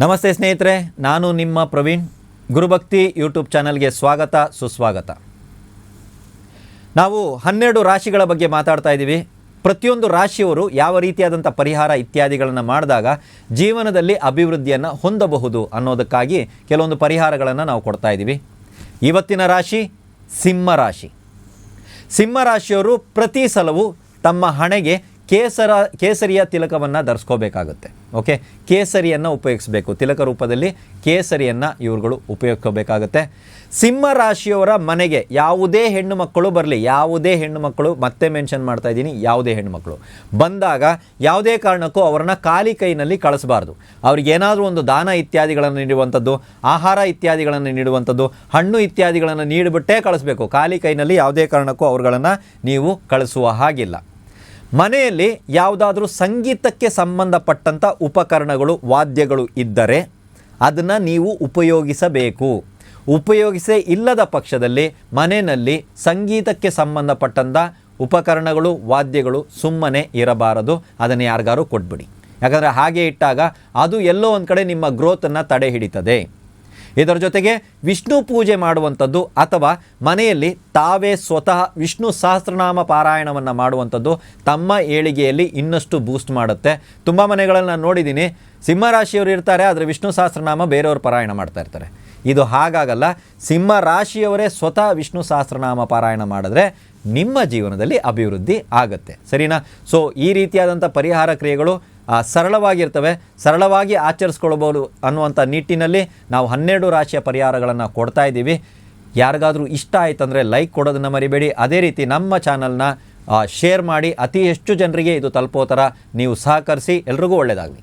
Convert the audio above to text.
ನಮಸ್ತೆ ಸ್ನೇಹಿತರೆ, ನಾನು ನಿಮ್ಮ ಪ್ರವೀಣ್. ಗುರುಭಕ್ತಿ ಯೂಟ್ಯೂಬ್ ಚಾನಲ್ಗೆ ಸ್ವಾಗತ, ಸುಸ್ವಾಗತ. ನಾವು 12 ರಾಶಿಗಳ ಬಗ್ಗೆ ಮಾತಾಡ್ತಾ ಇದ್ದೀವಿ. ಪ್ರತಿಯೊಂದು ರಾಶಿಯವರು ಯಾವ ರೀತಿಯಾದಂಥ ಪರಿಹಾರ ಇತ್ಯಾದಿಗಳನ್ನು ಮಾಡಿದಾಗ ಜೀವನದಲ್ಲಿ ಅಭಿವೃದ್ಧಿಯನ್ನು ಹೊಂದಬಹುದು ಅನ್ನೋದಕ್ಕಾಗಿ ಕೆಲವೊಂದು ಪರಿಹಾರಗಳನ್ನು ನಾವು ಕೊಡ್ತಾ ಇದ್ದೀವಿ. ಇವತ್ತಿನ ರಾಶಿ ಸಿಂಹ ರಾಶಿ. ಸಿಂಹ ರಾಶಿಯವರು ಪ್ರತಿ ಸಲವೂ ತಮ್ಮ ಹಣೆಗೆ ಕೇಸರಿಯ ತಿಲಕವನ್ನು ಧರಿಸ್ಕೋಬೇಕಾಗುತ್ತೆ. ಓಕೆ, ಕೇಸರಿಯನ್ನು ಉಪಯೋಗಿಸಬೇಕು. ತಿಲಕ ರೂಪದಲ್ಲಿ ಕೇಸರಿಯನ್ನು ಇವುಗಳು ಉಪಯೋಗಿಸಬೇಕಾಗುತ್ತೆ. ಸಿಂಹ ರಾಶಿಯವರ ಮನೆಗೆ ಯಾವುದೇ ಹೆಣ್ಣು ಮಕ್ಕಳು ಬರಲಿ, ಯಾವುದೇ ಹೆಣ್ಣು ಮಕ್ಕಳು, ಮತ್ತೆ ಮೆನ್ಷನ್ ಮಾಡ್ತಾ ಇದ್ದೀನಿ, ಯಾವುದೇ ಹೆಣ್ಣು ಮಕ್ಕಳು ಬಂದಾಗ ಯಾವುದೇ ಕಾರಣಕ್ಕೂ ಅವರನ್ನು ಖಾಲಿ ಕೈನಲ್ಲಿ ಕಳಿಸಬಾರ್ದು. ಅವ್ರಿಗೇನಾದರೂ ಒಂದು ದಾನ ಇತ್ಯಾದಿಗಳನ್ನು ನೀಡುವಂಥದ್ದು, ಆಹಾರ ಇತ್ಯಾದಿಗಳನ್ನು ನೀಡುವಂಥದ್ದು, ಹಣ್ಣು ಇತ್ಯಾದಿಗಳನ್ನು ನೀಡಿಬಿಟ್ಟೇ ಕಳಿಸ್ಬೇಕು. ಖಾಲಿ ಕೈನಲ್ಲಿ ಯಾವುದೇ ಕಾರಣಕ್ಕೂ ಅವರುಗಳನ್ನು ನೀವು ಕಳಿಸುವ ಹಾಗಿಲ್ಲ. ಮನೆಯಲ್ಲಿ ಯಾವುದಾದ್ರೂ ಸಂಗೀತಕ್ಕೆ ಸಂಬಂಧಪಟ್ಟಂಥ ಉಪಕರಣಗಳು, ವಾದ್ಯಗಳು ಇದ್ದರೆ ಅದನ್ನು ನೀವು ಉಪಯೋಗಿಸಬೇಕು. ಉಪಯೋಗಿಸೇ ಇಲ್ಲದ ಪಕ್ಷದಲ್ಲಿ ಮನೆಯಲ್ಲಿ ಸಂಗೀತಕ್ಕೆ ಸಂಬಂಧಪಟ್ಟಂಥ ಉಪಕರಣಗಳು, ವಾದ್ಯಗಳು ಸುಮ್ಮನೆ ಇರಬಾರದು. ಅದನ್ನು ಯಾರಿಗಾರು ಕೊಟ್ಬಿಡಿ. ಯಾಕಂದರೆ ಹಾಗೆ ಇಟ್ಟಾಗ ಅದು ಎಲ್ಲೋ ಒಂದು ಕಡೆ ನಿಮ್ಮ ಗ್ರೋತನ್ನು ತಡೆ ಹಿಡಿತದೆ. ಇದರ ಜೊತೆಗೆ ವಿಷ್ಣು ಪೂಜೆ ಮಾಡುವಂಥದ್ದು ಅಥವಾ ಮನೆಯಲ್ಲಿ ತಾವೇ ಸ್ವತಃ ವಿಷ್ಣು ಸಹಸ್ರನಾಮ ಪಾರಾಯಣವನ್ನು ಮಾಡುವಂಥದ್ದು ತಮ್ಮ ಏಳಿಗೆಯಲ್ಲಿ ಇನ್ನಷ್ಟು ಬೂಸ್ಟ್ ಮಾಡುತ್ತೆ. ತುಂಬ ಮನೆಗಳಲ್ಲಿ ನಾನು ನೋಡಿದ್ದೀನಿ, ಸಿಂಹರಾಶಿಯವರು ಇರ್ತಾರೆ, ಆದರೆ ವಿಷ್ಣು ಸಹಸ್ರನಾಮ ಬೇರೆಯವರು ಪಾರಾಯಣ ಮಾಡ್ತಾ ಇರ್ತಾರೆ. ಇದು ಹಾಗಾಗಲ್ಲ. ಸಿಂಹ ರಾಶಿಯವರೇ ಸ್ವತಃ ವಿಷ್ಣು ಸಹಸ್ರನಾಮ ಪಾರಾಯಣ ಮಾಡಿದ್ರೆ ನಿಮ್ಮ ಜೀವನದಲ್ಲಿ ಅಭಿವೃದ್ಧಿ ಆಗುತ್ತೆ. ಸರಿನಾ? ಸೊ ಈ ರೀತಿಯಾದಂಥ ಪರಿಹಾರ ಕ್ರಿಯೆಗಳು ಸರಳವಾಗಿರ್ತವೆ, ಸರಳವಾಗಿ ಆಚರಿಸ್ಕೊಳ್ಬೋದು ಅನ್ನುವಂಥ ನಿಟ್ಟಿನಲ್ಲಿ ನಾವು 12 ರಾಶಿಯ ಪರಿಹಾರಗಳನ್ನು ಕೊಡ್ತಾ ಇದ್ದೀವಿ. ಯಾರಿಗಾದರೂ ಇಷ್ಟ ಆಯ್ತಂದರೆ ಲೈಕ್ ಕೊಡೋದನ್ನು ಮರಿಬೇಡಿ. ಅದೇ ರೀತಿ ನಮ್ಮ ಚಾನಲ್ನ ಶೇರ್ ಮಾಡಿ, ಅತಿ ಹೆಚ್ಚು ಜನರಿಗೆ ಇದು ತಲುಪೋ ಥರ ನೀವು ಸಹಕರಿಸಿ. ಎಲ್ರಿಗೂ ಒಳ್ಳೆಯದಾಗಲಿ.